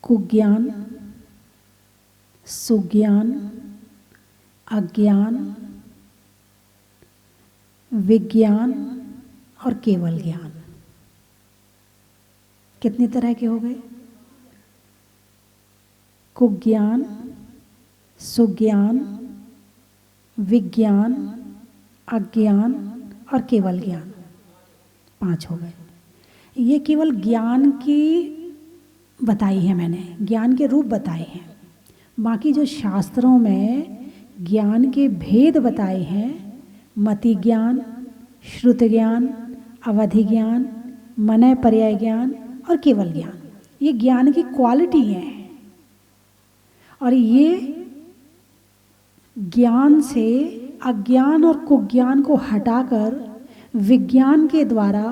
कुज्ञान, सुज्ञान, अज्ञान, विज्ञान और केवल ज्ञान। कितनी तरह के हो गए? कुज्ञान, सुज्ञान, विज्ञान, अज्ञान और केवल ज्ञान, 5 हो गए। ये केवल ज्ञान की बताई है मैंने, ज्ञान के रूप बताए हैं। बाकी जो शास्त्रों में ज्ञान के भेद बताए हैं, मति ज्ञान, श्रुत ज्ञान, अवधि ज्ञान, मनय पर्याय ज्ञान और केवल ज्ञान, ये ज्ञान की क्वालिटी हैं। और ये ज्ञान से अज्ञान और कुज्ञान को हटाकर विज्ञान के द्वारा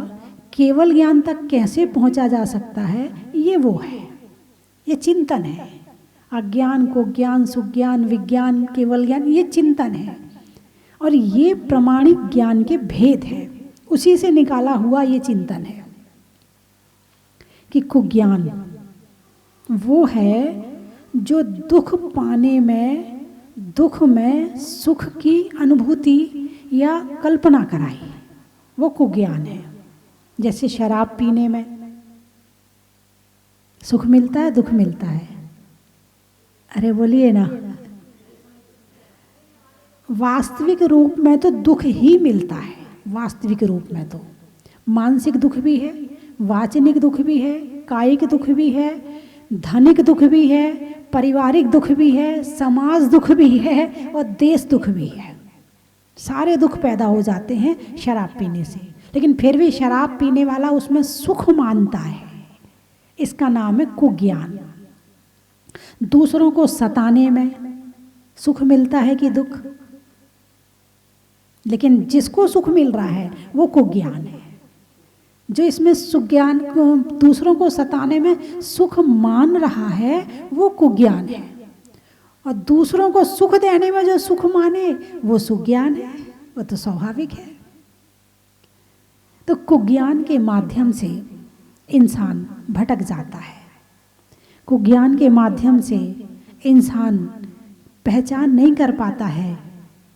केवल ज्ञान तक कैसे पहुंचा जा सकता है, ये वो है, ये चिंतन है। अज्ञान, कुज्ञान, सुज्ञान, विज्ञान, केवल ज्ञान, ये चिंतन है। और ये प्रमाणिक ज्ञान के भेद हैं, उसी से निकाला हुआ ये चिंतन है कि कुज्ञान वो है जो दुख पाने में, दुख में सुख की अनुभूति या कल्पना कराई, वो कुज्ञान है। जैसे शराब पीने में सुख मिलता है, दुख मिलता है। अरे बोलिए ना, वास्तविक रूप में तो दुख ही मिलता है। वास्तविक रूप में तो मानसिक दुख भी है, वाचनिक दुख भी है, कायिक दुख भी है, धनिक दुख भी है, पारिवारिक दुख भी है, समाज दुख भी है और देश दुख भी है। सारे दुख पैदा हो जाते हैं शराब पीने से। लेकिन फिर भी शराब पीने वाला उसमें सुख मानता है, इसका नाम है कुज्ञान। दूसरों को सताने में सुख मिलता है कि दुख? लेकिन जिसको सुख मिल रहा है वो कुज्ञान है। जो इसमें सुज्ञान, दूसरों को सताने में सुख मान रहा है, वो कुज्ञान है। और दूसरों को सुख देने में जो सुख माने वो सुज्ञान है, वो तो स्वाभाविक है। तो कुज्ञान के माध्यम से इंसान भटक जाता है। कुज्ञान के माध्यम से इंसान पहचान नहीं कर पाता है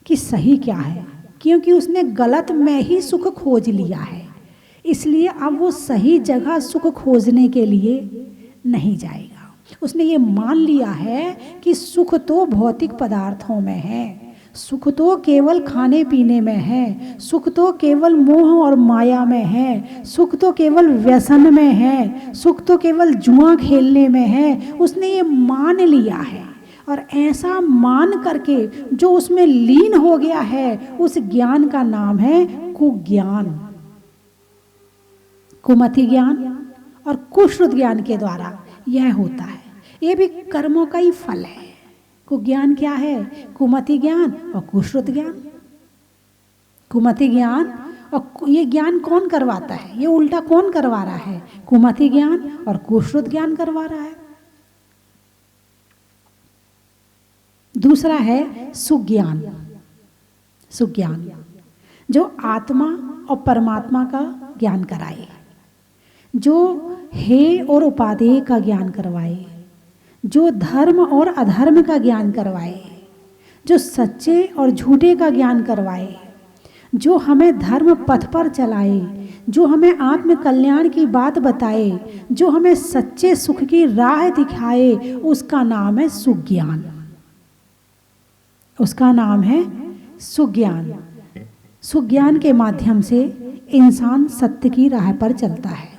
कि सही क्या है, क्योंकि उसने गलत में ही सुख खोज लिया है। इसलिए अब वो सही जगह सुख खोजने के लिए नहीं जाएगा। उसने ये मान लिया है कि सुख तो भौतिक पदार्थों में है, सुख तो केवल खाने पीने में है, सुख तो केवल मोह और माया में है, सुख तो केवल व्यसन में है, सुख तो केवल जुआ खेलने में है। उसने ये मान लिया है, और ऐसा मान करके जो उसमें लीन हो गया है, उस ज्ञान का नाम है कुज्ञान। कुमति ज्ञान और कुश्रुत ज्ञान के द्वारा यह होता है। ये भी कर्मों का ही फल है। कुज्ञान क्या है? कुमति ज्ञान और कुश्रुत ज्ञान। कुमति ज्ञान, और ये ज्ञान कौन करवाता है? ये उल्टा कौन करवा रहा है? कुमति ज्ञान और कुश्रुत ज्ञान करवा रहा है। दूसरा है सुज्ञान। सुज्ञान जो आत्मा और परमात्मा का ज्ञान कराए, जो हे और उपादेय का ज्ञान करवाए, जो धर्म और अधर्म का ज्ञान करवाए, जो सच्चे और झूठे का ज्ञान करवाए, जो हमें धर्म पथ पर चलाए, जो हमें आत्म कल्याण की बात बताए, जो हमें सच्चे सुख की राह दिखाए, उसका नाम है सुज्ञान। उसका नाम है सुज्ञान। सुज्ञान के माध्यम से इंसान सत्य की राह पर चलता है।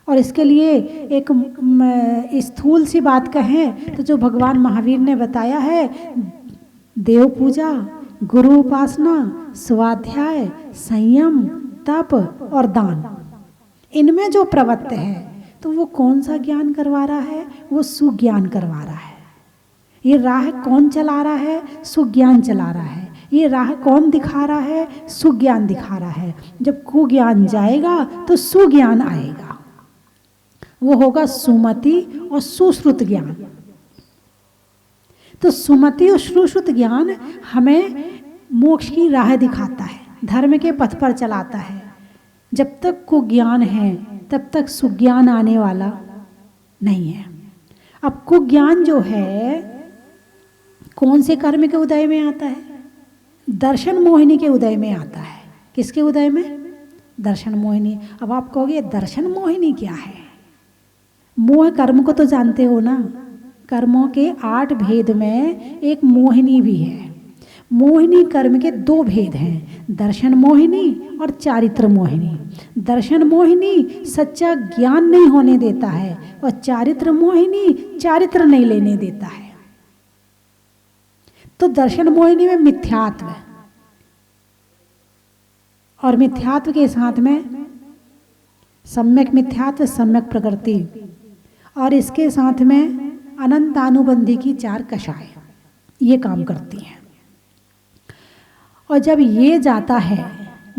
और इसके लिए एक स्थूल सी बात कहें तो जो भगवान महावीर ने बताया है, देव पूजा, गुरु उपासना, स्वाध्याय, संयम, तप और दान, इनमें जो प्रवृत्त है तो वो कौन सा ज्ञान करवा रहा है? वो सुज्ञान करवा रहा है। ये राह कौन चला रहा है? सुज्ञान चला रहा है। ये राह कौन दिखा रहा है? सुज्ञान दिखा रहा है। जब कुज्ञान जाएगा तो सुज्ञान आएगा, वो होगा सुमति और सुश्रुत ज्ञान। तो सुमति और सुश्रुत ज्ञान हमें मोक्ष की राह दिखाता है, धर्म के पथ पर चलाता है। जब तक कुज्ञान है तब तक सुज्ञान आने वाला नहीं है। अब कुज्ञान जो है कौन से कर्म के उदय में आता है? दर्शन मोहिनी के उदय में आता है। किसके उदय में? दर्शन मोहिनी। अब आप कहोगे दर्शन मोहिनी क्या है? मोह कर्म को तो जानते हो ना, कर्मों के 8 भेद में एक मोहिनी भी है। मोहिनी कर्म के 2 भेद हैं, दर्शन मोहिनी और चारित्र मोहिनी। दर्शन मोहिनी सच्चा ज्ञान नहीं होने देता है और चारित्र मोहिनी चारित्र नहीं लेने देता है। तो दर्शन मोहिनी में मिथ्यात्व है और मिथ्यात्व के साथ में सम्यक मिथ्यात्व, सम्यक प्रकृति और इसके साथ में अनंतानुबंधी की 4 कषाय ये काम करती हैं। और जब ये जाता है,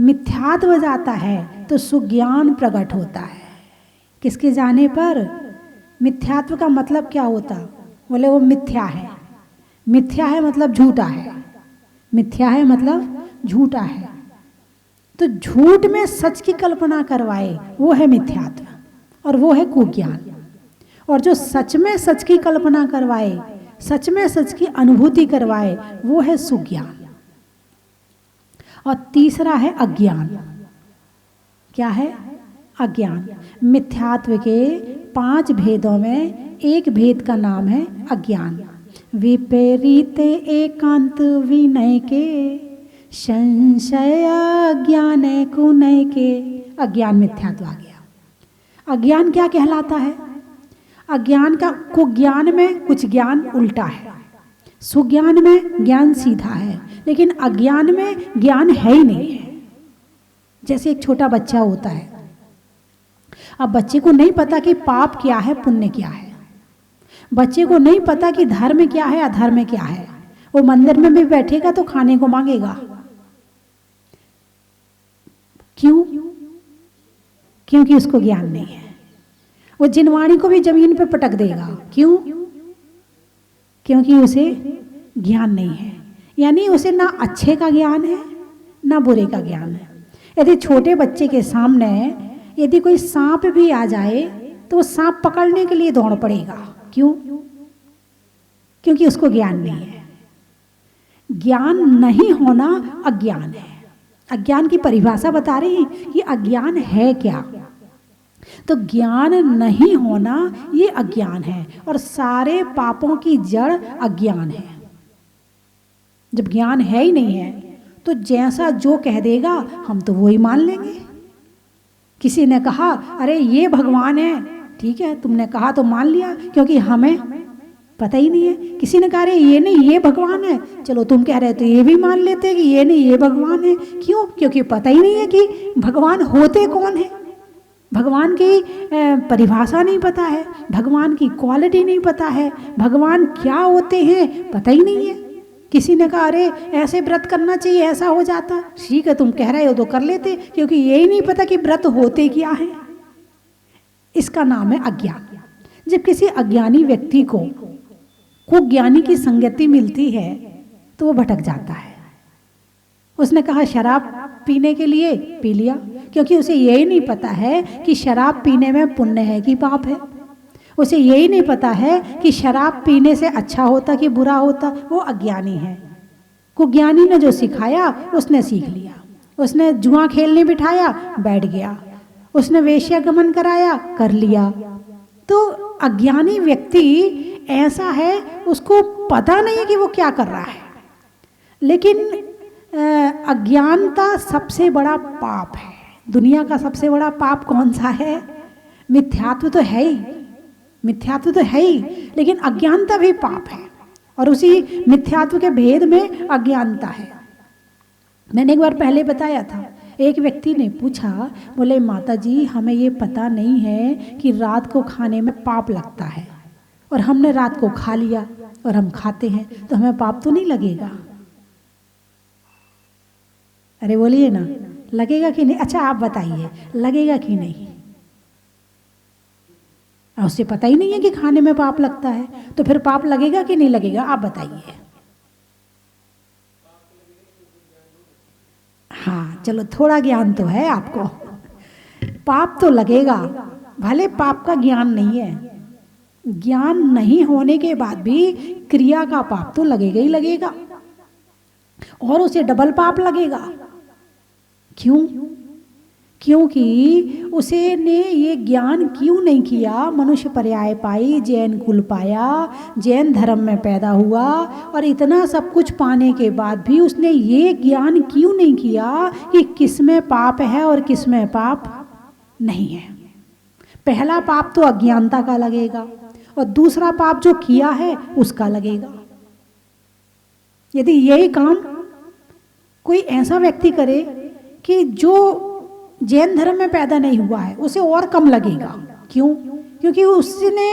मिथ्यात्व जाता है, तो सुज्ञान प्रकट होता है। किसके जाने पर? मिथ्यात्व का मतलब क्या होता? बोले वो मिथ्या है। मिथ्या है मतलब झूठा है। मिथ्या है मतलब झूठा है। तो झूठ में सच की कल्पना करवाए वो है मिथ्यात्व और वो है कुज्ञान। और जो सच में सच की कल्पना करवाए, सच में सच की अनुभूति करवाए, वो है सुज्ञान। और तीसरा है अज्ञान। क्या है? अज्ञान। मिथ्यात्व के 5 भेदों में एक भेद का नाम है अज्ञान। विपरीत एकांत विनय के संशय अज्ञान कुनय के। अज्ञान मिथ्यात्व आ गया। अज्ञान क्या कहलाता है? अज्ञान का कुज्ञान में कुछ ज्ञान उल्टा है, सुज्ञान में ज्ञान सीधा है, लेकिन अज्ञान में ज्ञान है ही नहीं है। जैसे एक छोटा बच्चा होता है, अब बच्चे को नहीं पता कि पाप क्या है, पुण्य क्या है। बच्चे को नहीं पता कि धर्म क्या है, अधर्म क्या है। वो मंदिर में भी बैठेगा तो खाने को मांगेगा। क्यों? क्योंकि उसको ज्ञान नहीं है। वो जिनवाणी को भी जमीन पे पटक देगा। क्यों? क्योंकि उसे ज्ञान नहीं है। यानी उसे ना अच्छे का ज्ञान है ना बुरे का ज्ञान है। यदि छोटे बच्चे के सामने यदि कोई सांप भी आ जाए तो वो सांप पकड़ने के लिए दौड़ पड़ेगा। क्यों? क्योंकि उसको ज्ञान नहीं है। ज्ञान नहीं होना अज्ञान है। अज्ञान की परिभाषा बता रही है कि अज्ञान है क्या। तो ज्ञान नहीं होना ये अज्ञान है और सारे पापों की जड़ अज्ञान है। जब ज्ञान है ही नहीं है तो जैसा जो कह देगा हम तो वो ही मान लेंगे। किसी ने कहा अरे ये भगवान है, ठीक है तुमने कहा तो मान लिया क्योंकि हमें पता ही नहीं है। किसी ने कहा अरे ये नहीं ये भगवान है, चलो तुम कह रहे तो ये भी मान लेते कि ये नहीं ये भगवान है। क्यों? क्योंकि पता ही नहीं है कि भगवान होते कौन है। भगवान की परिभाषा नहीं पता है, भगवान की क्वालिटी नहीं पता है, भगवान क्या होते हैं पता ही नहीं है। किसी ने कहा अरे ऐसे व्रत करना चाहिए ऐसा हो जाता, ठीक है तुम कह रहे हो तो कर लेते, क्योंकि यही नहीं पता कि व्रत होते क्या है। इसका नाम है अज्ञान। जब किसी अज्ञानी व्यक्ति को ज्ञानी की संगति मिलती है तो वो भटक जाता है। उसने कहा शराब पीने के लिए पी लिया, क्योंकि उसे यही नहीं पता है कि शराब पीने में पुण्य है कि पाप है। उसे यही नहीं पता है कि शराब पीने से अच्छा होता कि बुरा होता। वो अज्ञानी है। कुज्ञानी ने जो सिखाया उसने सीख लिया। उसने जुआ खेलने बिठाया बैठ गया, उसने वेश्यागमन कराया कर लिया। तो अज्ञानी व्यक्ति ऐसा है उसको पता नहीं है कि वो क्या कर रहा है। लेकिन अज्ञानता सबसे बड़ा पाप है। दुनिया का सबसे बड़ा पाप कौन सा है? मिथ्यात्व तो है ही, मिथ्यात्व तो है ही, लेकिन अज्ञानता भी पाप है और उसी मिथ्यात्व के भेद में अज्ञानता है। मैंने एक बार पहले बताया था, एक व्यक्ति ने पूछा, बोले माता जी हमें ये पता नहीं है कि रात को खाने में पाप लगता है और हमने रात को खा लिया और हम खाते हैं तो हमें पाप तो नहीं लगेगा? अरे बोलिए ना, लगेगा कि नहीं? अच्छा आप बताइए लगेगा कि नहीं? उसे पता ही नहीं है कि खाने में पाप लगता है, तो फिर पाप लगेगा कि नहीं लगेगा? आप बताइए। हाँ चलो थोड़ा ज्ञान तो है आपको। पाप तो लगेगा, भले पाप का ज्ञान नहीं है, ज्ञान नहीं होने के बाद भी क्रिया का पाप तो लगेगा ही लगेगा, और उसे डबल पाप लगेगा। क्यों? क्योंकि उसे ने ये ज्ञान क्यों नहीं किया? मनुष्य पर्याय पाई, जैन कुल पाया, जैन धर्म में पैदा हुआ, और इतना सब कुछ पाने के बाद भी उसने ये ज्ञान क्यों नहीं किया कि किस में पाप है और किस में पाप नहीं है। पहला पाप तो अज्ञानता का लगेगा, और दूसरा पाप जो किया है उसका लगेगा। यदि यही काम कोई ऐसा व्यक्ति करे कि जो जैन धर्म में पैदा नहीं हुआ है, उसे और कम लगेगा। क्यों? क्योंकि उसने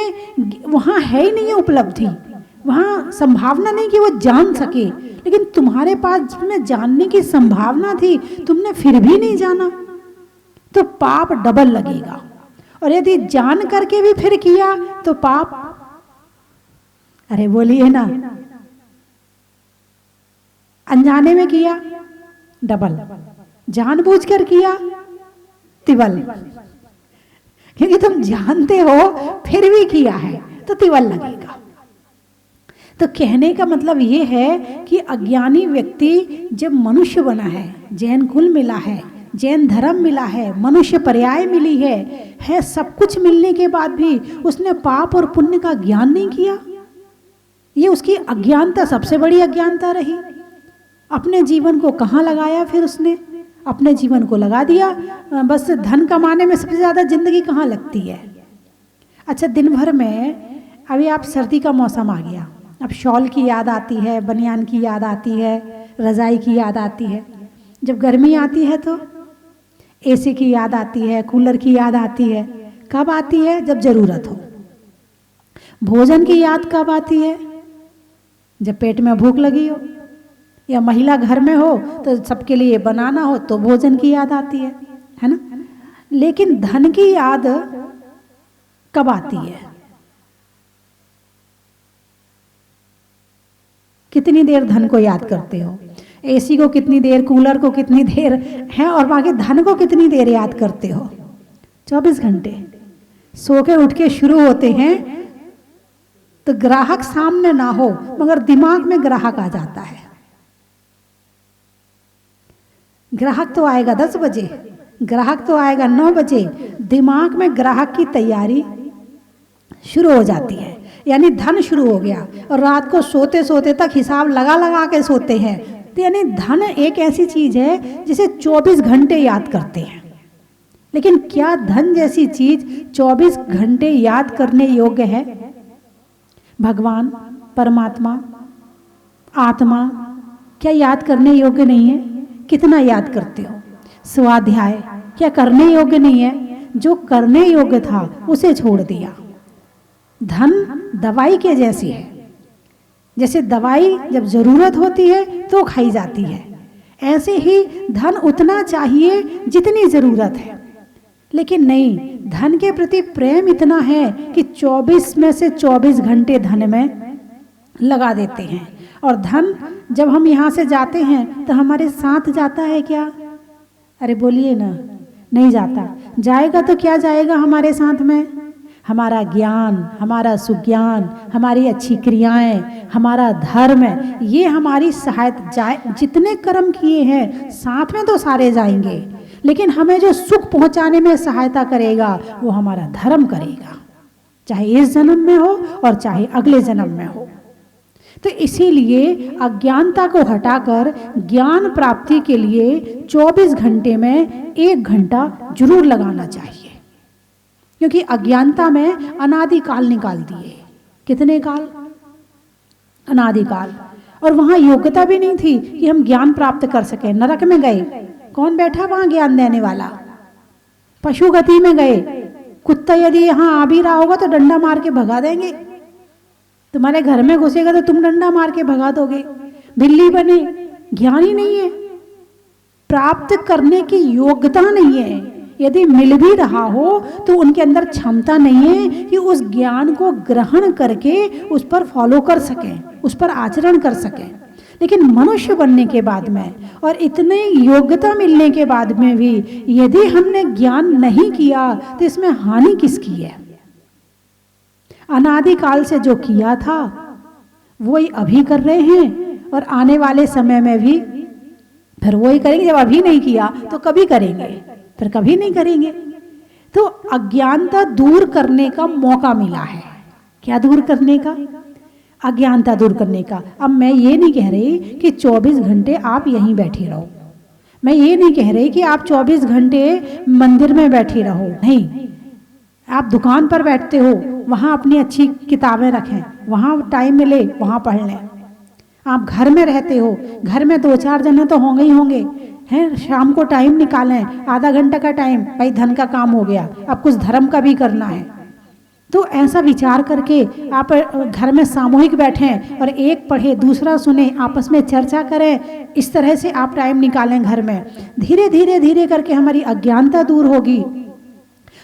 वहाँ है ही नहीं है उपलब्धि, वहाँ संभावना नहीं कि वो जान सके। लेकिन तुम्हारे पास में जानने की संभावना थी, तुमने फिर भी नहीं जाना, तो पाप डबल लगेगा। और यदि जान करके भी फिर किया तो पाप, अरे बोलिए ना, अनजाने में किया डबल, जानबूझकर किया तिवल। क्योंकि तुम जानते हो फिर भी किया है तो तिवल लगेगा। तो कहने का मतलब ये है कि अज्ञानी व्यक्ति जब मनुष्य बना है, जैन कुल मिला है, जैन धर्म मिला है, मनुष्य पर्याय मिली है सब कुछ मिलने के बाद भी उसने पाप और पुण्य का ज्ञान नहीं किया। ये उसकी अज्ञानता सबसे बड़ी अज्ञानता रही। अपने जीवन को कहाँ लगाया? फिर उसने अपने जीवन को लगा दिया बस धन कमाने में। सबसे ज़्यादा जिंदगी कहाँ लगती है? अच्छा, दिन भर में अभी आप सर्दी का मौसम आ गया, अब शॉल की याद आती है, बनियान की याद आती है, रज़ाई की याद आती है। जब गर्मी आती है तो एसी की याद आती है, कूलर की याद आती है। कब आती है? जब ज़रूरत हो। भोजन की याद कब आती है? जब पेट में भूख लगी हो, या महिला घर में हो तो सबके लिए बनाना हो तो भोजन की याद आती है ना। लेकिन धन की याद कब आती है? कितनी देर धन को याद करते हो? एसी को कितनी देर, कूलर को कितनी देर है, और बाकी धन को कितनी देर याद करते हो? 24 घंटे। सो के उठ के शुरू होते हैं तो ग्राहक सामने ना हो मगर दिमाग में ग्राहक आ जाता है। ग्राहक तो आएगा 10 बजे, ग्राहक तो आएगा 9 बजे, दिमाग में ग्राहक की तैयारी शुरू हो जाती है, यानी धन शुरू हो गया। और रात को सोते सोते तक हिसाब लगा लगा के सोते हैं। तो यानी धन एक ऐसी चीज है जिसे 24 घंटे याद करते हैं। लेकिन क्या धन जैसी चीज 24 घंटे याद करने योग्य है? भगवान, परमात्मा, आत्मा क्या याद करने योग्य नहीं है? कितना याद करते हो? स्वाध्याय क्या करने योग्य नहीं है? जो करने योग्य था उसे छोड़ दिया। धन दवाई के जैसी है, जैसे दवाई जब जरूरत होती है तो खाई जाती है, ऐसे ही धन उतना चाहिए जितनी जरूरत है। लेकिन नहीं, धन के प्रति प्रेम इतना है कि 24 में से 24 घंटे धन में लगा देते हैं। और धन जब हम यहाँ से जाते हैं तो हमारे साथ जाता है क्या? अरे बोलिए ना, नहीं जाता। जाएगा तो क्या जाएगा हमारे साथ में? हमारा ज्ञान, हमारा सुज्ञान, हमारी अच्छी क्रियाएं, हमारा धर्म, ये हमारी सहायता। जितने कर्म किए हैं साथ में तो सारे जाएंगे, लेकिन हमें जो सुख पहुंचाने में सहायता करेगा वो हमारा धर्म करेगा, चाहे इस जन्म में हो और चाहे अगले जन्म में हो। तो इसीलिए अज्ञानता को हटाकर ज्ञान प्राप्ति के लिए 24 घंटे में 1 घंटा जरूर लगाना चाहिए। क्योंकि अज्ञानता में अनादिकाल निकाल दिए। कितने काल? अनादिकाल। और वहां योग्यता भी नहीं थी कि हम ज्ञान प्राप्त कर सके। नरक में गए, कौन बैठा वहां ज्ञान देने वाला? पशु गति में गए, कुत्ता यदि यहाँ आ भी रहा होगा तो डंडा मार के भगा देंगे। तुम्हारे घर में घुसेगा तो तुम डंडा मार के भगा दोगे। बिल्ली बने, ज्ञान ही नहीं है, प्राप्त करने की योग्यता नहीं है। यदि मिल भी रहा हो तो उनके अंदर क्षमता नहीं है कि उस ज्ञान को ग्रहण करके उस पर फॉलो कर सकें, उस पर आचरण कर सकें। लेकिन मनुष्य बनने के बाद में और इतने योग्यता मिलने के बाद में भी यदि हमने ज्ञान नहीं किया तो इसमें हानि किसकी है? अनादिकाल से जो किया था वही अभी कर रहे हैं और आने वाले समय में भी फिर वही करेंगे। जब अभी नहीं किया तो कभी करेंगे, फिर कभी नहीं करेंगे। तो अज्ञानता दूर करने का मौका मिला है। क्या दूर करने का? अज्ञानता दूर करने का। अब मैं ये नहीं कह रही कि 24 घंटे आप यहीं बैठे रहो, मैं ये नहीं कह रही कि आप 24 घंटे मंदिर में बैठे रहो, नहीं। आप दुकान पर बैठते हो, वहाँ अपनी अच्छी किताबें रखें, वहाँ टाइम मिले वहाँ पढ़ लें। आप घर में रहते हो, घर में 2-4 जने तो होंगे ही होंगे, हैं। शाम को टाइम निकालें, आधा घंटा का टाइम, भाई धन का काम हो गया, अब कुछ धर्म का भी करना है। तो ऐसा विचार करके आप घर में सामूहिक बैठें और एक पढ़े दूसरा सुने, आपस में चर्चा करें। इस तरह से आप टाइम निकालें घर में। धीरे धीरे धीरे करके हमारी अज्ञानता दूर होगी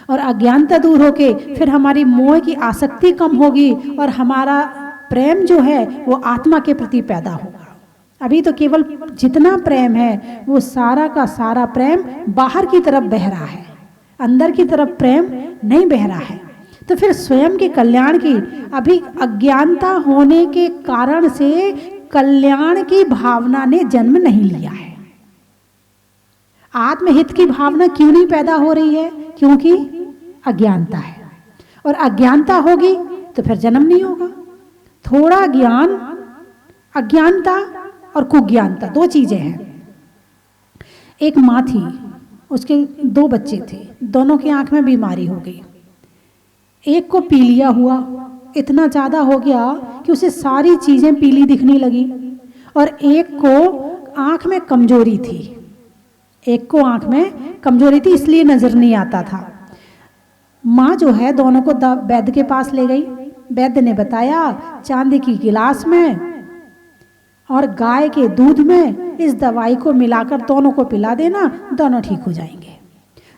और अज्ञानता दूर होके फिर हमारी मोह की आसक्ति कम होगी और हमारा प्रेम जो है वो आत्मा के प्रति पैदा होगा। अभी तो केवल जितना प्रेम है वो सारा का सारा प्रेम बाहर की तरफ बह रहा है, अंदर की तरफ प्रेम नहीं बह रहा है। तो फिर स्वयं के कल्याण की, अभी अज्ञानता होने के कारण से कल्याण की भावना ने जन्म नहीं लिया है। आत्महित की भावना क्यों नहीं पैदा हो रही है? क्योंकि अज्ञानता है, और अज्ञानता होगी तो फिर जन्म नहीं होगा। थोड़ा ज्ञान, अज्ञानता और कुज्ञानता 2 चीजें हैं। एक माँ थी, उसके 2 बच्चे थे, दोनों की आंख में बीमारी हो गई। एक को पीलिया हुआ, इतना ज़्यादा हो गया कि उसे सारी चीज़ें पीली दिखने लगी, और एक को आंख में कमजोरी थी, एक को आंख में कमजोरी थी इसलिए नज़र नहीं आता था। माँ जो है दोनों को वैद्य के पास ले गई। वैद्य ने बताया चांदी की गिलास में और गाय के दूध में इस दवाई को मिलाकर दोनों को पिला देना, दोनों ठीक हो जाएंगे।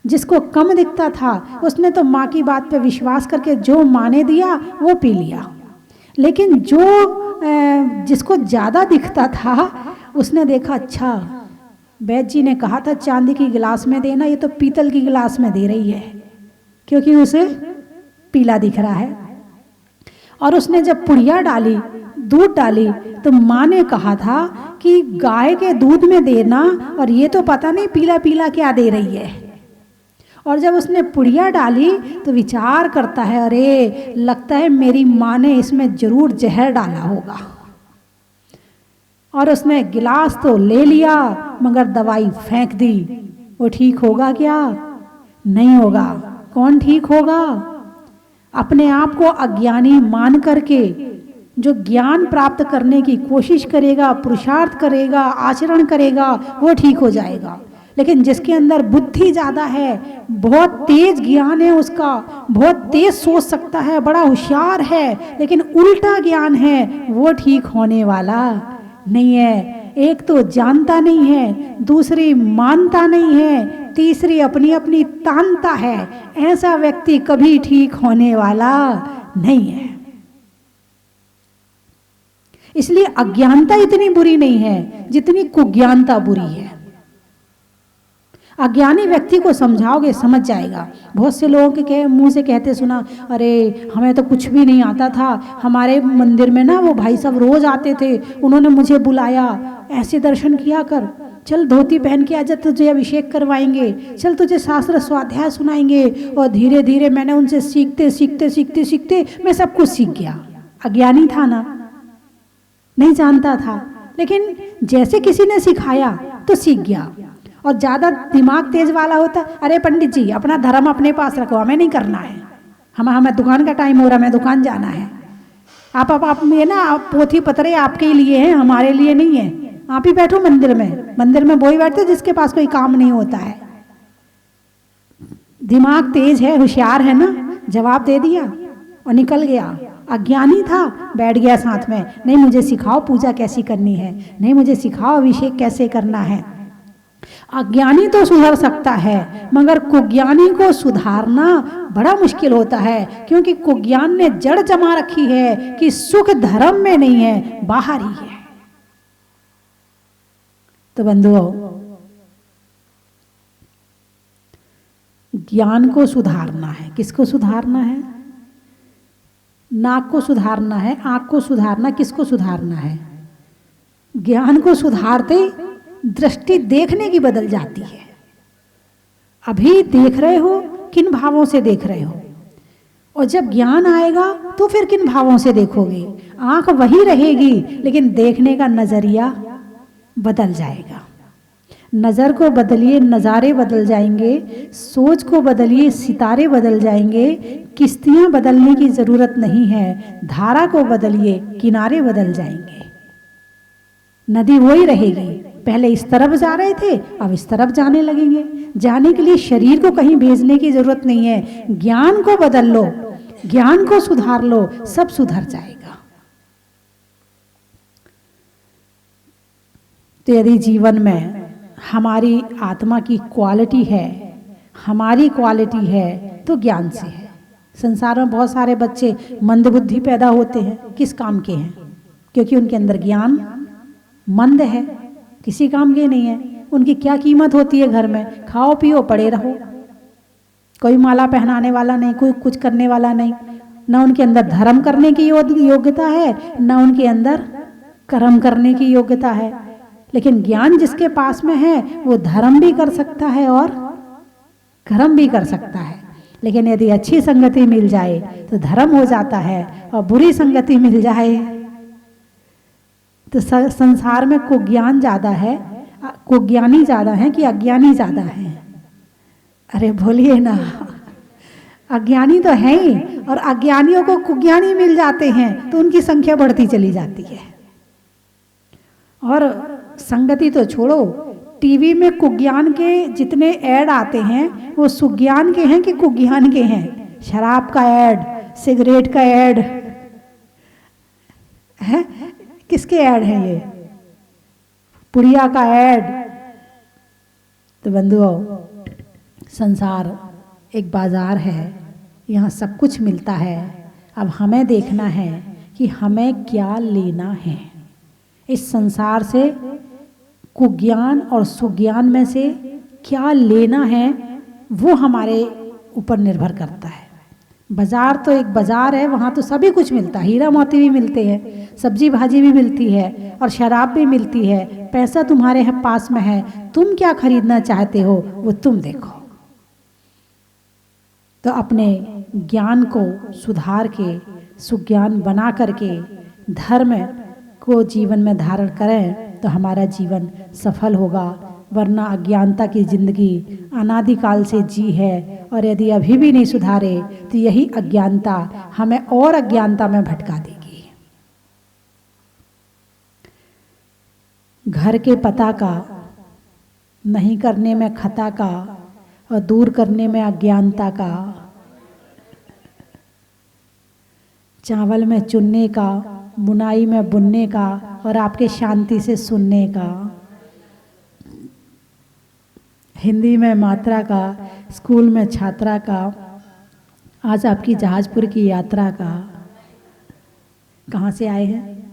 जिसको कम दिखता था उसने तो माँ की बात पे विश्वास करके जो माँ ने दिया वो पी लिया, लेकिन जिसको ज़्यादा दिखता था उसने देखा अच्छा वैद्य जी ने कहा था चांदी की गिलास में देना, ये तो पीतल की गिलास में दे रही है क्योंकि उसे पीला दिख रहा है। और उसने जब पुड़िया डाली, दूध डाली, तो माँ ने कहा था कि गाय के दूध में देना, और ये तो पता नहीं पीला पीला क्या दे रही है। और जब उसने पुड़िया डाली तो विचार करता है अरे लगता है मेरी माँ ने इसमें जरूर जहर डाला होगा। और उसने गिलास तो ले लिया मगर दवाई फेंक दी। वो ठीक होगा क्या? नहीं होगा। कौन ठीक होगा? अपने आप को अज्ञानी मान करके जो ज्ञान प्राप्त करने की कोशिश करेगा, पुरुषार्थ करेगा, आचरण करेगा, वो ठीक हो जाएगा। लेकिन जिसके अंदर बुद्धि ज़्यादा है, बहुत तेज ज्ञान है उसका, बहुत तेज सोच सकता है, बड़ा होशियार है, लेकिन उल्टा ज्ञान है, वो ठीक होने वाला नहीं है। एक तो जानता नहीं है, दूसरी मानता नहीं है, तीसरी अपनी अपनी तानता है। ऐसा व्यक्ति कभी ठीक होने वाला नहीं है। इसलिए अज्ञानता इतनी बुरी नहीं है जितनी कुज्ञानता बुरी है। अज्ञानी व्यक्ति को समझाओगे समझ जाएगा। बहुत से लोगों के मुंह से कहते सुना, अरे हमें तो कुछ भी नहीं आता था, हमारे मंदिर में ना वो भाई साहब रोज आते थे, उन्होंने मुझे बुलाया, ऐसे दर्शन किया कर, चल धोती पहन के आजा, तुझे अभिषेक करवाएंगे, चल तुझे शास्त्र स्वाध्याय सुनाएंगे। और धीरे धीरे मैंने उनसे सीखते सीखते सीखते सीखते मैं सब कुछ सीख गया। अज्ञानी था ना, नहीं जानता था, लेकिन जैसे किसी ने सिखाया तो सीख गया। और ज़्यादा दिमाग तेज वाला होता, अरे पंडित जी अपना धर्म अपने पास रखो, हमें नहीं करना है, हमें दुकान का टाइम हो रहा है, हमें दुकान जाना है। आप ये ना पोथी पतरे आपके लिए हैं, हमारे लिए नहीं है। आप ही बैठो मंदिर में वही बैठते जिसके पास कोई काम नहीं होता है। दिमाग तेज है, होशियार है ना, जवाब दे दिया और निकल गया। अज्ञानी था, बैठ गया साथ में, नहीं मुझे सिखाओ पूजा कैसी करनी है, नहीं मुझे सिखाओ अभिषेक कैसे करना है। अज्ञानी तो सुधर सकता है मगर कुज्ञानी को सुधारना बड़ा मुश्किल होता है, क्योंकि कुज्ञान ने जड़ जमा रखी है कि सुख धर्म में नहीं है, बाहर ही है। तो बंधुओं, ज्ञान को सुधारना है। किसको सुधारना है? नाक को सुधारना है, आँख को सुधारना, किसको सुधारना है? ज्ञान को सुधारते ही दृष्टि देखने की बदल जाती है। अभी देख रहे हो, किन भावों से देख रहे हो, और जब ज्ञान आएगा तो फिर किन भावों से देखोगे। आंख वही रहेगी लेकिन देखने का नजरिया बदल जाएगा। नजर को बदलिए, नज़ारे बदल जाएंगे। सोच को बदलिए, सितारे बदल जाएंगे। किश्तियां बदलने की जरूरत नहीं है, धारा को बदलिए, किनारे बदल जाएंगे। नदी वही रहेगी। पहले इस तरफ जा रहे थे, अब इस तरफ जाने लगेंगे। जाने के लिए शरीर को कहीं भेजने की जरूरत नहीं है। ज्ञान को बदल लो, ज्ञान को सुधार लो, सब सुधर जाएगा। तो यदि जीवन में हमारी आत्मा की क्वालिटी है, हमारी क्वालिटी है, तो ज्ञान से है। संसार में बहुत सारे बच्चे मंदबुद्धि पैदा होते हैं, किस काम के हैं? क्योंकि उनके अंदर ज्ञान मंद है, किसी काम के नहीं है। उनकी क्या कीमत होती है घर में? खाओ पियो पड़े रहो। कोई माला पहनाने वाला नहीं, कोई कुछ करने वाला नहीं। न उनके अंदर धर्म करने की योग्यता है, न उनके अंदर कर्म करने की योग्यता है। लेकिन ज्ञान जिसके पास में है वो धर्म भी कर सकता है और कर्म भी कर सकता है। लेकिन यदि अच्छी संगति मिल जाए तो धर्म हो जाता है, और बुरी संगति मिल जाए तो संसार में कुज्ञान ज़्यादा है, कुज्ञानी ज़्यादा है कि अज्ञानी ज़्यादा है? अरे बोलिए ना। अज्ञानी तो है ही, और अज्ञानियों को कुज्ञानी मिल जाते हैं तो उनकी संख्या बढ़ती चली जाती है। और संगति तो छोड़ो, टीवी में कुज्ञान के जितने ऐड आते हैं वो सुज्ञान के हैं कि कुज्ञान के हैं? शराब का ऐड, सिगरेट का ऐड है, किसके ऐड हैं ये? पुड़िया का ऐड। तो बंधुओं, संसार एक बाजार है, यहाँ सब कुछ मिलता है। अब हमें देखना है कि हमें क्या लेना है। इस संसार से कुज्ञान और सुज्ञान में से क्या लेना है वो हमारे ऊपर निर्भर करता है। बाजार तो एक बाजार है, वहाँ तो सभी कुछ मिलता है। हीरा मोती भी मिलते हैं, सब्जी भाजी भी मिलती है, और शराब भी मिलती है। पैसा तुम्हारे पास में है, तुम क्या खरीदना चाहते हो वो तुम देखो। तो अपने ज्ञान को सुधार के, सुज्ञान बना करके धर्म को जीवन में धारण करें तो हमारा जीवन सफल होगा। वरना अज्ञानता की जिंदगी अनादिकाल से जी है, और यदि अभी भी नहीं सुधारे तो यही अज्ञानता हमें और अज्ञानता में भटका देगी। घर के पता का, नहीं करने में खता का, और दूर करने में अज्ञानता का। चावल में चुनने का, बुनाई में बुनने का, और आपके शांति से सुनने का। हिंदी में मात्रा का, स्कूल में छात्रा का, आज आपकी जहाजपुर की यात्रा का। कहाँ से आए हैं?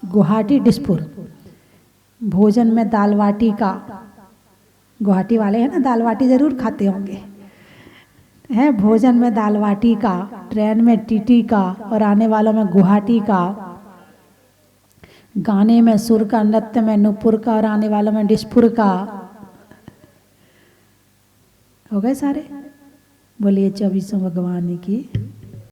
गुवाहाटी डिस्पुर। भोजन में दाल बाटी का, गुवाहाटी वाले हैं ना, दाल बाटी जरूर खाते होंगे, है। भोजन में दाल बाटी का, ट्रेन में टीटी का, और आने वालों में गुवाहाटी का। गाने में सुर का, नृत्य में नुपुर का, और आने वालों में डिस्पुर का। हो गए सारे? बोलिए 24 भगवान की।